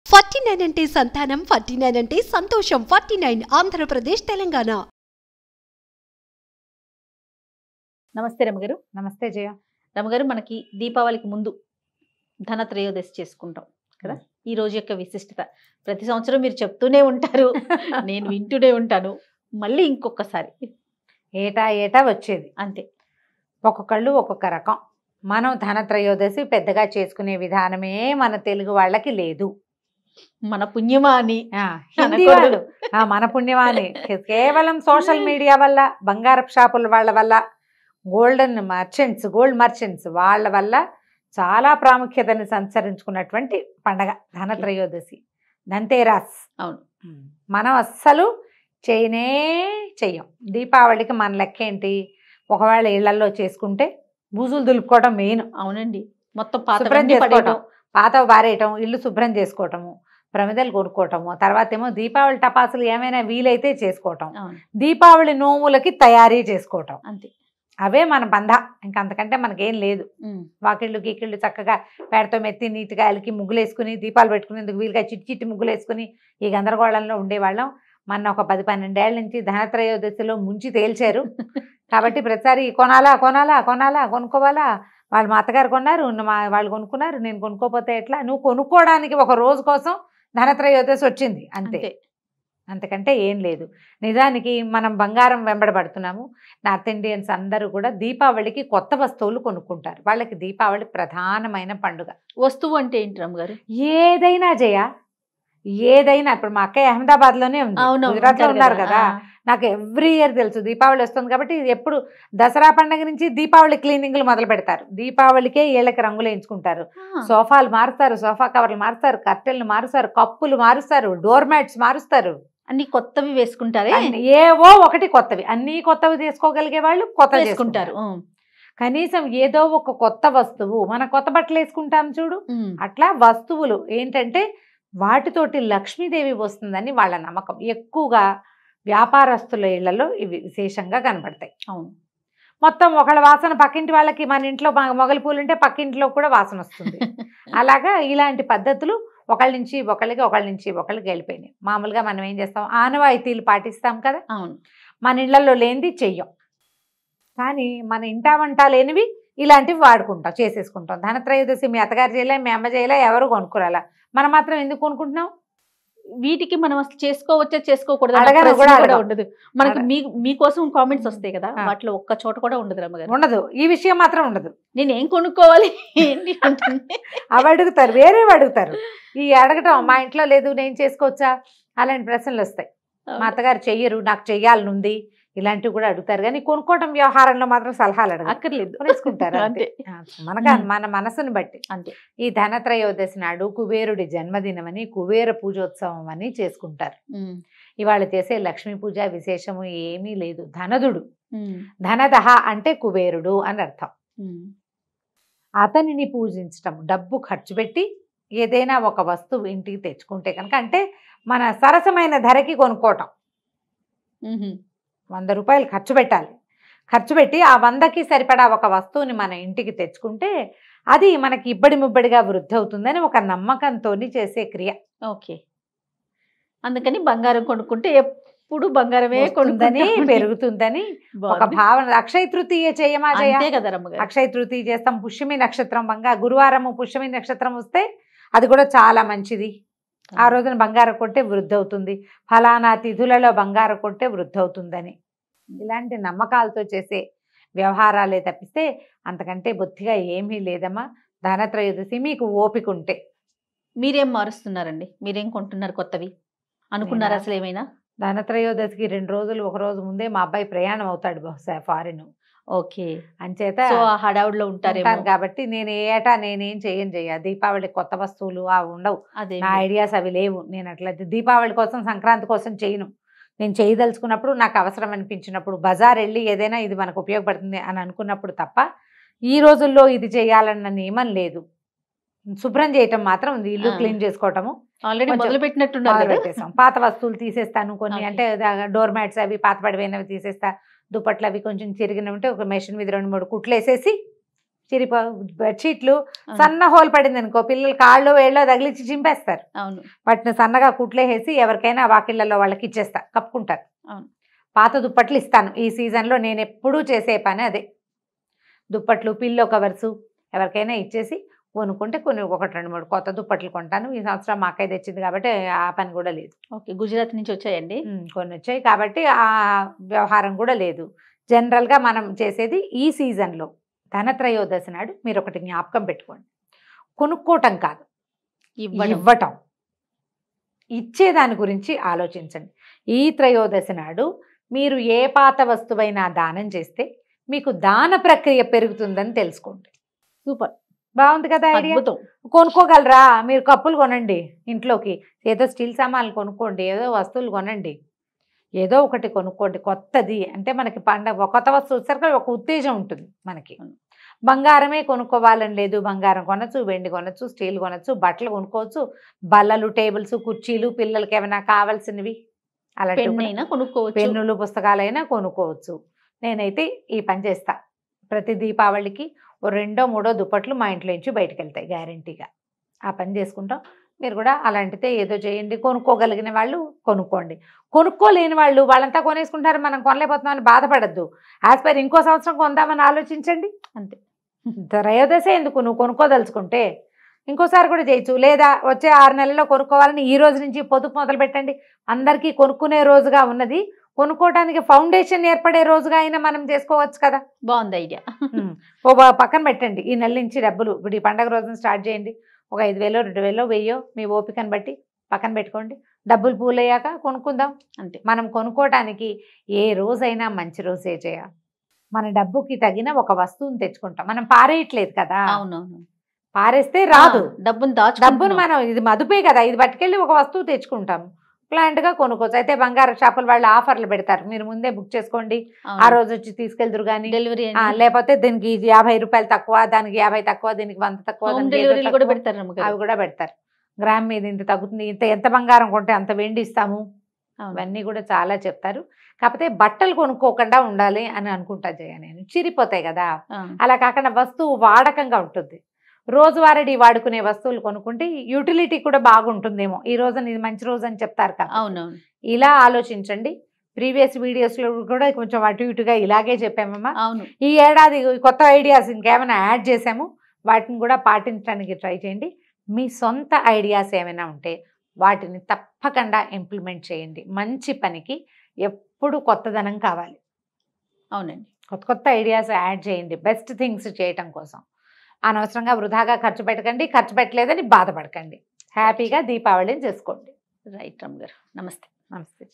49 అంటే సంతానం, 49 అంటే సంతోషం. 49 ఆంధ్రప్రదేశ్, తెలంగాణ. నమస్తే రమగారు. నమస్తే జయ. రమగారు, మనకి దీపావళికి ముందు ధనత్రయోదశి చేసుకుంటాం కదా. ఈ రోజు యొక్క విశిష్టత ప్రతి సంవత్సరం మీరు చెప్తూనే ఉంటారు, నేను వింటూనే ఉంటాను. మళ్ళీ ఇంకొకసారి ఏటా వచ్చేది అంతే. ఒక్కొక్కళ్ళు ఒక్కొక్క రకం. మనం ధనత్రయోదశి పెద్దగా చేసుకునే విధానమే మన తెలుగు వాళ్ళకి లేదు. మన పుణ్యమా అని హిందీ వాళ్ళు మన పుణ్యమా అని కేవలం సోషల్ మీడియా వల్ల, బంగారపు షాపుల వాళ్ళ వల్ల, గోల్డ్ మర్చెంట్స్ వాళ్ళ వల్ల చాలా ప్రాముఖ్యతని సంచరించుకున్నటువంటి పండగ ధనత్రయోదశి, ధన్తేరాస్. అవును, మనం అస్సలు చెయ్యం. దీపావళికి మన లెక్క ఏంటి? ఒకవేళ ఇళ్లలో చేసుకుంటే బూజులు దులుపుకోవడం మెయిన్. అవునండి, మొత్తం శుభ్రం చేసుకోవటం, పాతవి బారేయటం, ఇల్లు శుభ్రం చేసుకోవటము, ప్రమిదలు కొనుక్కోవటము, తర్వాత ఏమో దీపావళి టపాసులు ఏమైనా వీలైతే చేసుకోవటం, దీపావళి నోములకి తయారీ చేసుకోవటం, అంతే. అవే మన బంధ. ఇంకంతకంటే మనకేం లేదు. వాకిళ్ళు గీకిళ్ళు చక్కగా పేడతో మెత్తి నీట్గా అలికి ముగ్గులు వేసుకుని దీపాలు పెట్టుకునేందుకు వీలుగా చిట్టి ముగ్గులు వేసుకుని ఈ గందరగోళంలో ఉండేవాళ్ళం. మన ఒక 10-12 ఏళ్ల నుంచి ధనత్రయోదశిలో ముంచి తేల్చారు. కాబట్టి ప్రతిసారి కొనుక్కోవాలా, వాళ్ళు మా అత్తగారు కొన్నారు, వాళ్ళు కొనుక్కున్నారు, నేను కొనుక్కోపోతే ఎట్లా? నువ్వు కొనుక్కోవడానికి ఒక రోజు కోసం ధనత్రయోదశి వచ్చింది అంతే, అంతకంటే ఏం లేదు. నిజానికి మనం బంగారం వెంబడబడుతున్నాము. నార్త్ ఇండియన్స్ అందరూ కూడా దీపావళికి కొత్త వస్తువులు కొనుక్కుంటారు. వాళ్ళకి దీపావళి ప్రధానమైన పండుగ. వస్తువు అంటే ఏంటి రమ్మగారు? ఏదైనా ఇప్పుడు మా అక్కయ్య అహ్మదాబాద్లోనే ఉంది, గుజరాత్లో ఉన్నారు కదా. నాకు ఎవ్రీ ఇయర్ తెలుసు దీపావళి వస్తుంది కాబట్టి ఎప్పుడు దసరా పండుగ నుంచి దీపావళి క్లీనింగ్లు మొదలు పెడతారు. దీపావళికే ఏళ్ళకి రంగులు వేయించుకుంటారు. సోఫాలు మారుస్తారు, సోఫా కవర్లు మారుస్తారు, కర్టెన్లు మారుస్తారు, కప్పులు మారుస్తారు, డోర్ మ్యాట్స్ మారుస్తారు. అన్ని కొత్తవి వేసుకుంటారు. ఏవో ఒకటి కొత్తవి, అన్ని కొత్తవి తీసుకోగలిగే వాళ్ళు కొత్త వేసుకుంటారు. కనీసం ఏదో ఒక కొత్త వస్తువు, మన కొత్త బట్టలు వేసుకుంటాం చూడు, అట్లా వస్తువులు ఏంటంటే వాటితోటి లక్ష్మీదేవి వస్తుందని వాళ్ళ నమ్మకం. ఎక్కువగా వ్యాపారస్తుల ఇళ్లలో ఇవి విశేషంగా కనబడతాయి. అవును, మొత్తం ఒకళ్ళ వాసన పక్కింటి వాళ్ళకి, మన ఇంట్లో మొగలి పూలు ఉంటే పక్కింట్లో కూడా వాసన వస్తుంది. అలాగా ఇలాంటి పద్ధతులు ఒకళ్ళ నుంచి ఒకళ్ళకి వెళ్ళిపోయినాయి. మామూలుగా మనం ఏం చేస్తాం, ఆనవాయితీలు పాటిస్తాం కదా. అవును, మన ఇళ్లలో లేనిది చెయ్యం, కానీ మన ఇంటా వంట లేనివి ఇలాంటివి వాడుకుంటాం, చేసేసుకుంటాం. ధనత్రయోదశి మీ అత్తగారు చేయలే, మీ అమ్మ చేయలే, ఎవరు కొనుక్కోరాలా, మనం మాత్రం ఎందుకు కొనుక్కుంటున్నాం? వీటికి మనం అసలు చేసుకోవచ్చా చేసుకోకూడదు ఉండదు. మనకి మీకోసం కామెంట్స్ వస్తాయి కదా, వాటిలో ఒక్క చోట కూడా ఉండదు రమ్మగారు. ఉండదు, ఈ విషయం మాత్రం ఉండదు. నేను ఏం కొనుక్కోవాలి ఏంటి ఉంటుంది. అవి అడుగుతారు, వేరేవి అడుగుతారు. ఈ అడగటం మా ఇంట్లో లేదు నేను చేసుకోవచ్చా అలాంటి ప్రశ్నలు వస్తాయి. మా అత్తగారు చెయ్యరు, నాకు చెయ్యాలనుంది, ఇలాంటివి కూడా అడుగుతారు. కానీ కొనుక్కోవటం వ్యవహారంలో మాత్రం సలహాలు అక్కర్లేదు, కొనేసుకుంటారు అంతే. మన మనసుని బట్టి అంతే. ఈ ధనత్రయోదశి నాడు కుబేరుడి జన్మదినమని కుబేర పూజోత్సవం అని చేసుకుంటారు. ఇవాళ చేసే లక్ష్మీ పూజ విశేషము ఏమీ లేదు. ధనదుడు, ధనదహ అంటే కుబేరుడు అని అర్థం. అతనిని పూజించటం, డబ్బు ఖర్చు పెట్టి ఏదైనా ఒక వస్తువు ఇంటికి తెచ్చుకుంటే కనుక, అంటే మన సరసమైన ధరకి కొనుక్కోవటం. 100 రూపాయలు ఖర్చు పెట్టాలి, ఖర్చు పెట్టి ఆ 100కి సరిపడా ఒక వస్తువుని మన ఇంటికి తెచ్చుకుంటే అది మనకి ఇబ్బడి ముబ్బడిగా వృద్ధి అవుతుందని ఒక నమ్మకంతో చేసే క్రియ. ఓకే, అందుకని బంగారం కొనుక్కుంటే ఎప్పుడు బంగారమే కొనుక్కుందని పెరుగుతుందని ఒక భావన. అక్షయ తృతీయ చేయమా కదా, అక్షయ తృతీయ చేస్తాం. పుష్యమి నక్షత్రం గురువారము పుష్యమి నక్షత్రం వస్తే అది కూడా చాలా మంచిది. ఆ రోజున బంగారం కొంటే వృద్ధి అవుతుంది, ఫలానా తిథులలో బంగారం కొంటే వృద్ధి అవుతుందని ఇలాంటి నమ్మకాలతో చేసే వ్యవహారాలే తప్పిస్తే అంతకంటే బొత్తిగా ఏమీ లేదమ్మా. ధనత్రయోదశి మీకు ఓపిక ఉంటే. మీరేం మారుస్తున్నారండి? మీరేం కొంటున్నారు కొత్తవి అనుకున్నారు అసలు ఏమైనా? ధనత్రయోదశికి 2 రోజులు, ఒక రోజు ముందే మా అబ్బాయి ప్రయాణం అవుతాడు బహుశా ఫారిన్. ఓకే, అంచేత హడావుడిలో ఉంటారు కాబట్టి నేను ఏటా నేనేం చెయ్య దీపావళి కొత్త వస్తువులు అవి ఉండవు, నా ఐడియాస్ అవి లేవు. నేను అట్లా దీపావళి కోసం సంక్రాంతి కోసం చేయను. నేను చేయదలుచుకున్నప్పుడు, నాకు అవసరం అనిపించినప్పుడు, బజార్ వెళ్ళి ఏదైనా ఇది మనకు ఉపయోగపడుతుంది అని అనుకున్నప్పుడు తప్ప ఈ రోజుల్లో ఇది చేయాలన్న నియమం లేదు. శుభ్రం చేయటం మాత్రం ఉంది, ఇల్లు క్లీన్ చేసుకోవటము ఆల్రెడీ మొదలు పెట్టినట్టున్నాం. పాత వస్తువులు తీసేస్తాను కొన్ని, అంటే డోర్ మ్యాట్స్ అవి పాత పడిపోయినవి తీసేస్తా, దుప్పట్లు అవి కొంచెం చిరిగినవి ఉంటే ఒక మెషిన్ మీద 2-3 కుట్లు వేసేసి చిరిపో బెడ్షీట్లు సన్న హోల్ పడింది అనుకో, పిల్లలు కాళ్ళు వేళ్ళో తగిలించి చింపేస్తారు. అవును. వాటిని సన్నగా కుట్లేసేసి ఎవరికైనా వాకిళ్ళలో వాళ్ళకి ఇచ్చేస్తా, కప్పుకుంటారు. అవును. పాత దుప్పట్లు ఇస్తాను. ఈ సీజన్లో నేను ఎప్పుడూ చేసే పని అదే. దుప్పట్లు, పిల్లో కవర్సు ఎవరికైనా ఇచ్చేసి కొనుక్కుంటే కొన్ని 1-2-3 కొత్త దుప్పట్లు కొంటాను. ఈ సంవత్సరం మా అక్కయ్య తెచ్చింది కాబట్టి ఆ పని కూడా లేదు. ఓకే. గుజరాత్ నుంచి వచ్చాయండి. కొన్ని వచ్చాయి కాబట్టి ఆ వ్యవహారం కూడా లేదు. జనరల్గా మనం చేసేది ఈ సీజన్లో ధనత్రయోదశి నాడు మీరు ఒకటి జ్ఞాపకం పెట్టుకోండి, కొనుక్కోవటం కాదు, ఇవ్వటం. ఇచ్చేదాని గురించి ఆలోచించండి. ఈ త్రయోదశి నాడు మీరు ఏ పాత వస్తువైనా దానం చేస్తే మీకు దాన ప్రక్రియ పెరుగుతుందని తెలుసుకోండి. సూపర్, బాగుంది కదా ఐడియా. అద్భుతం. కొనుక్కోగలరా? మీరు కప్పులు కొనండి, ఇంట్లోకి ఏదో స్టీల్ సామాన్లు కొనుక్కోండి, ఏదో వస్తువులు కొనండి, ఏదో ఒకటి కొనుక్కోండి కొత్తది. అంటే మనకి పండగ కొత్త వస్తువు వచ్చేసరికి ఒక ఉత్తేజం ఉంటుంది మనకి. బంగారమే కొనుక్కోవాలని లేదు, బంగారం కొనచ్చు, వెండి కొనచ్చు, స్టీల్ కొనచ్చు, బట్టలు కొనుక్కోవచ్చు, బల్లలు, టేబుల్స్, కుర్చీలు, పిల్లలకి ఏమైనా కావాల్సినవి అలాంటి కొనుక్కోవచ్చు, పెన్నులు, పుస్తకాలైనా కొనుక్కోవచ్చు. నేనైతే ఈ పని చేస్తా. ప్రతి దీపావళికి 2-3 దుప్పట్లు మా ఇంట్లో నుంచి బయటకు వెళ్తాయి గ్యారంటీగా. ఆ పని చేసుకుంటాం. మీరు కూడా అలాంటిదే ఏదో చేయండి. కొనుక్కోగలిగిన వాళ్ళు కొనుక్కోండి, కొనుక్కోలేని వాళ్ళు వాళ్ళంతా కొనేసుకుంటారు, మనం కొనలేకపోతున్నామని బాధపడద్దు. యాజ్ పర్ ఇంకో సంవత్సరం కొందామని ఆలోచించండి అంతే. త్రయోదశే ఎందుకు, నువ్వు కొనుక్కోదలుచుకుంటే ఇంకోసారి కూడా చేయొచ్చు. లేదా వచ్చే 6 నెలల్లో కొనుక్కోవాలని ఈ రోజు నుంచి పొదుపు మొదలు పెట్టండి. అందరికీ కొనుక్కునే రోజుగా ఉన్నది, కొనుక్కోవడానికి ఫౌండేషన్ ఏర్పడే రోజుగా అయినా మనం చేసుకోవచ్చు కదా. బాగుంది ఐడియా. ఓ పక్కన పెట్టండి. ఈ నెల నుంచి డబ్బులు ఇప్పుడు ఈ పండగ రోజున స్టార్ట్ చేయండి. ఒక 5,000, 2,000, 1,000 మీ ఓపికను బట్టి పక్కన పెట్టుకోండి. డబ్బులు పూలయ్యాక కొనుక్కుందాం అంతే. మనం కొనుక్కోవటానికి ఏ రోజైనా మంచి రోజే చేయాలి. మన డబ్బుకి తగిన ఒక వస్తువుని తెచ్చుకుంటాం, మనం పారేయట్లేదు కదా. అవునవును. పారేస్తే రాదు, డబ్బును మనం ఇది మదుపే కదా, ఇది పట్టుకెళ్ళి ఒక వస్తువు తెచ్చుకుంటాం. ప్లాంట్గా కొనుక్కోవచ్చు. అయితే బంగారు షాపుల వాళ్ళు ఆఫర్లు పెడతారు, మీరు ముందే బుక్ చేసుకోండి, ఆ రోజు వచ్చి తీసుకెళ్తురు. కానీ డెలివరీ లేకపోతే దీనికి 50 రూపాయలు తక్కువ, దానికి 50 తక్కువ, దీనికి 100 తక్కువ, అవి కూడా పెడతారు. గ్రామ్ మీద ఇంత తగ్గుతుంది, ఎంత బంగారం కొంటే అంత వెండి ఇస్తాము, అవన్నీ కూడా చాలా చెప్తారు. కాకపోతే బట్టలు కొనుక్కోకుండా ఉండాలి అని అనుకుంటా జయ నేను. చిరిపోతాయి కదా, అలా కాకుండా వస్తువు వాడకంగా ఉంటుంది. రోజువారీ వాడుకునే వస్తువులు కొనుక్కుంటే యూటిలిటీ కూడా బాగుంటుందేమో. ఈ రోజున ఇది మంచి రోజు అని చెప్తారు కదా. అవునవును. ఇలా ఆలోచించండి. ప్రీవియస్ వీడియోస్లో కూడా కొంచెం అటు ఇటుగా ఇలాగే చెప్పామమ్మా. అవును. ఈ ఏడాది కొత్త ఐడియాస్ ఇంకేమైనా యాడ్ చేసాము, వాటిని కూడా పాటించడానికి ట్రై చేయండి. మీ సొంత ఐడియాస్ ఏమైనా ఉంటే వాటిని తప్పకుండా ఇంప్లిమెంట్ చేయండి. మంచి పనికి ఎప్పుడు కొత్తదనం కావాలి. అవునండి. కొత్త ఐడియాస్ యాడ్ చేయండి బెస్ట్ థింగ్స్ చేయటం కోసం. అనవసరంగా వృధాగా ఖర్చు పెట్టకండి, ఖర్చు పెట్టలేదని బాధపడకండి. హ్యాపీగా దీపావళిని చేసుకోండి. రైట్ రమ్మ గారు, నమస్తే. నమస్తే.